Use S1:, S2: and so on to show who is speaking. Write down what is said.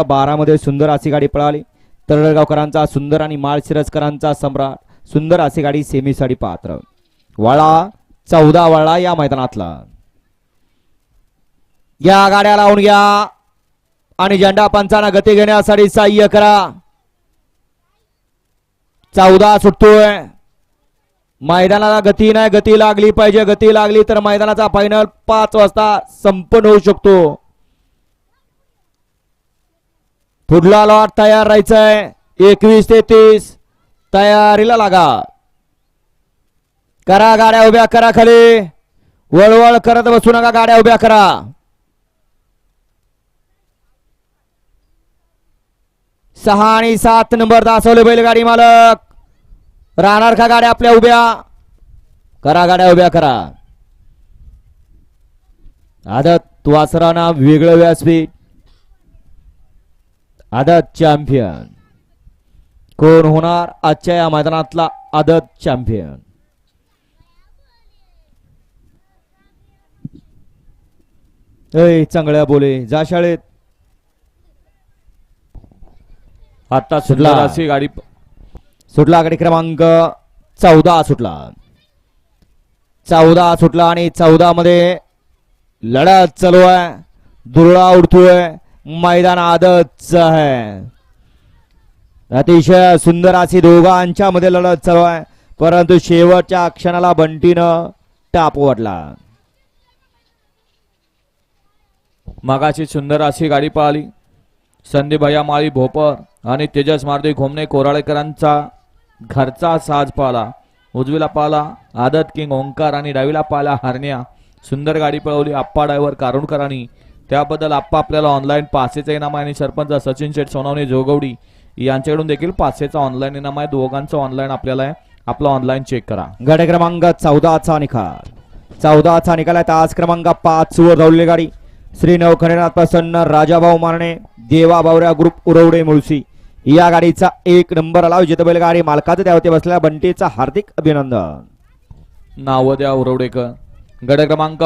S1: 12 मध्ये सुंदर अशी गाडी पळाली. तरडगावकरांचा सुंदर आणि माळशिरसकरांचा सम्राट सुंदर अशी गाडी सेमीसाठी पात्र. वळा 14 वळा या मैदानातला. या गाड्या लावून घ्या आणि झेंडा पंचांना गती घेण्यासाठी सहाय्य करा. 14 सुटतोय. मैदानाला गती नाही, गती लागली पाहिजे. गती लागली तर मैदानाचा फायनल 5 वाजता संपन्न होऊ शकतो. पुढला लॉट तयार राहायचंय. 21 ते 30 तयारीला लागा. करा गाड्या उभ्या करा. खाली वळवळ करत बसू नका. गाड्या उभ्या करा. सहा आणि 7 नंबर दासवले बैलगाडी मालक. राहणार का गाड्या आपल्या उभ्या? करा गाड्या उभ्या करा. आदत वासराना वेगळं व्यासपीठ. आदत चॅम्पियन कोण होणार आजच्या या मैदानातला आदत चॅम्पियन? चांगल्या बोले जा शाळेत.
S2: आता सुटला अशी गाडी
S1: सुटला. गाडी क्रमांक 14 सुटला. 14 सुटला आणि 14 मध्ये लढत चालू आहे. दुरळा उडतोय. मैदान आदतच आहे. अतिशय सुंदर अशी दोघांच्या मध्ये लढत चालू आहे. परंतु शेवटच्या क्षणाला बंटीनं टाप वाटला.
S2: मगाशी सुंदर अशी गाडी पळाली. संदीप भैया माळी भोपर आणि तेजस मारुती घोमणे कोराळेकरांचा घरचा साज पाला. उजवीला पाला आदत किंग ओंकार आणि डावीला पाला हरण्या. सुंदर गाडी पळवली आप्पा ड्रायव्हर कारुणकरांनी. त्याबद्दल आप्पा आपल्याला ऑनलाईन पासेचा इनाम आहे आणि सरपंच सचिन शेठ सोनवणे जोगवडी यांच्याकडून देखील पासेचा ऑनलाईन इनाम आहे. दोघांचं ऑनलाईन आपल्याला आहे. आपला ऑनलाईन चेक करा.
S1: गाडी क्रमांक 14चा निकाल. 14चा निकाल आहे. तास क्रमांक 5 वर धावलेली गाडी श्री नवखंडेनाथ प्रसन्न राजाभाऊ मारणे देवा बावऱ्या ग्रुप उरवडे मुळशी या गाडीचा 1 नंबर आला. विजेता बैलगाडी मालकाचं त्यावरती बसलेल्या बंटीचा हार्दिक अभिनंदन.
S2: नाव द्या उरवडेकर. गड क्रमांक